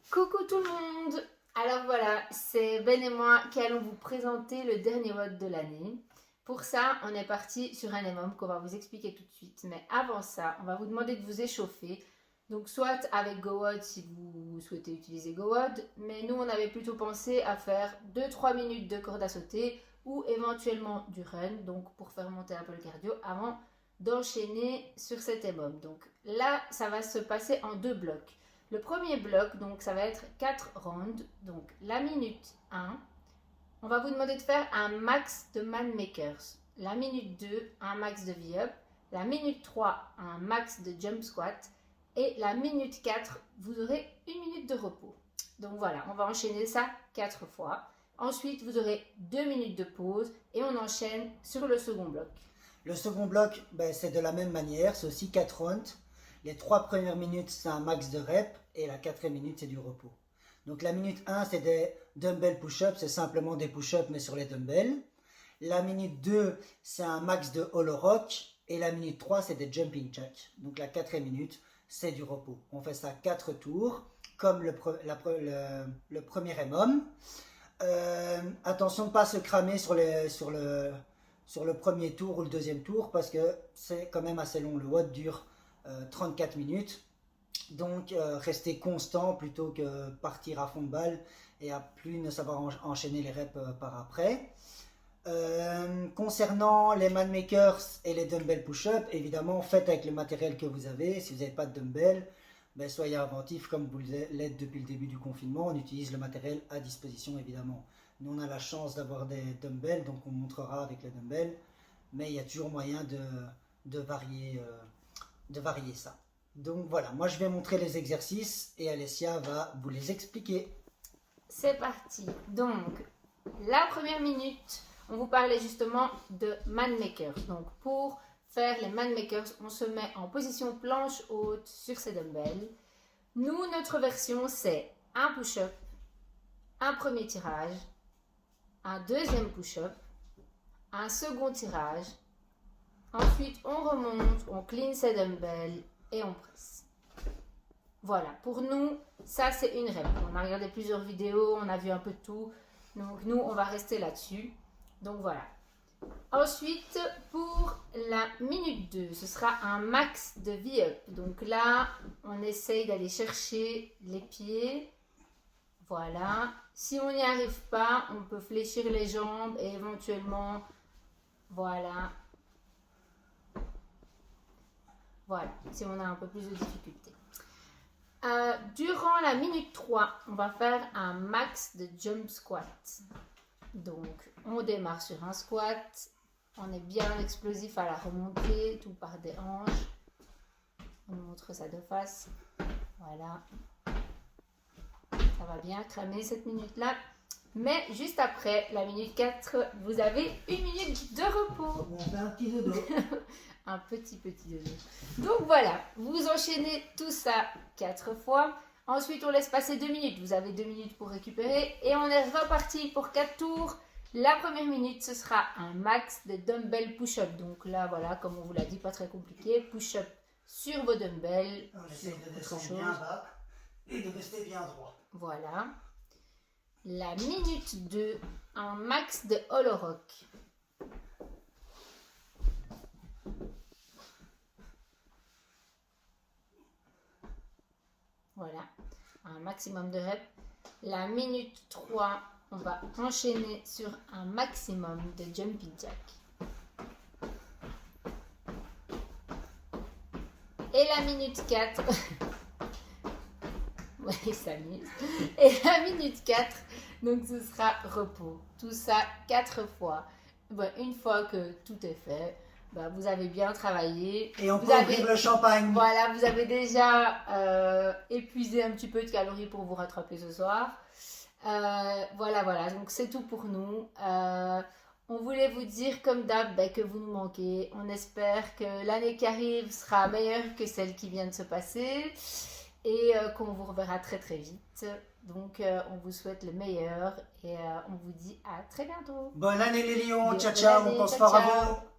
Coucou tout le monde! Alors voilà, c'est Ben et moi qui allons vous présenter le dernier WOD de l'année. Pour ça, on est parti sur un EMOM qu'on va vous expliquer tout de suite. Mais avant ça, on va vous demander de vous échauffer. Donc soit avec GoWOD si vous souhaitez utiliser GoWOD, mais nous on avait plutôt pensé à faire 2-3 minutes de corde à sauter ou éventuellement du run, donc pour faire monter un peu le cardio avant d'enchaîner sur cet EMOM. Donc là, ça va se passer en deux blocs. Le premier bloc, donc ça va être 4 rounds. Donc la minute 1, on va vous demander de faire un max de man makers. La minute 2, un max de V-up. La minute 3, un max de jump squat. Et la minute 4, vous aurez une minute de repos. Donc voilà, on va enchaîner ça 4 fois. Ensuite, vous aurez 2 minutes de pause et on enchaîne sur le second bloc. Le second bloc, c'est de la même manière, c'est aussi 4 rounds. Les 3 premières minutes, c'est un max de reps et la 4e minute, c'est du repos. Donc la minute 1, c'est des dumbbell push-ups, c'est simplement des push-ups mais sur les dumbbells. La minute 2, c'est un max de hollow rock et la minute 3, c'est des jumping jacks. Donc la 4e minute, c'est du repos. On fait ça 4 tours, comme le premier EMOM. Attention de ne pas se cramer sur le premier tour ou le deuxième tour parce que c'est quand même assez long. Le WOD dure 34 minutes. Donc rester constant plutôt que partir à fond de balle et à plus ne savoir enchaîner les reps par après. Concernant les man makers et les dumbbell push-up, évidemment faites avec le matériel que vous avez. Si vous n'avez pas de dumbbell, soyez inventif comme vous l'êtes depuis le début du confinement. On utilise le matériel à disposition évidemment. Nous on a la chance d'avoir des dumbbells, donc on montrera avec les dumbbells, mais il y a toujours moyen de varier ça. Donc voilà, moi je vais montrer les exercices et Alessia va vous les expliquer. C'est parti. Donc, la première minute, on vous parlait justement de man makers. Donc, pour faire les man makers, on se met en position planche haute sur ces dumbbells. Nous, notre version, c'est un push-up, un premier tirage, un deuxième push-up, un second tirage. Ensuite, on remonte, on clean ses dumbbells et on presse. Voilà, pour nous, ça c'est une rep. On a regardé plusieurs vidéos, on a vu un peu de tout. Donc nous, on va rester là-dessus. Donc voilà. Ensuite, pour la minute 2, ce sera un max de V-up. Donc là, on essaye d'aller chercher les pieds. Voilà. Si on n'y arrive pas, on peut fléchir les jambes et éventuellement, voilà. Voilà, si on a un peu plus de difficulté. Durant la minute 3, on va faire un max de jump squat. Donc, on démarre sur un squat. On est bien explosif à la remontée, tout par des hanches. On montre ça de face. Voilà. Ça va bien cramer cette minute-là. Mais juste après, la minute 4, vous avez une minute de repos. On fait un petit dodo. Un petit dodo. Donc voilà, vous enchaînez tout ça 4 fois. Ensuite, on laisse passer 2 minutes. Vous avez 2 minutes pour récupérer. Et on est reparti pour 4 tours. La première minute, ce sera un max de dumbbell push-up. Donc là, voilà, comme on vous l'a dit, pas très compliqué. Push-up sur vos dumbbells. On essaie de descendre bien bas et de rester bien droit. Voilà. La minute 2, un max de hollow rock. Voilà, un maximum de reps. La minute 3, on va enchaîner sur un maximum de jumping jack. Et la minute 4, ouais, il s'amuse. Et la minute 4, donc ce sera repos. Tout ça 4 fois. Bon, une fois que tout est fait, vous avez bien travaillé. Et on peut ouvrir le champagne. Voilà, vous avez déjà épuisé un petit peu de calories pour vous rattraper ce soir. Voilà, donc c'est tout pour nous. On voulait vous dire comme d'hab que vous nous manquez. On espère que l'année qui arrive sera meilleure que celle qui vient de se passer et qu'on vous reverra très très vite. Donc on vous souhaite le meilleur et on vous dit à très bientôt. Bonne année les lions, Bonne ciao ciao, année, on pense ciao, fort à ciao. vous.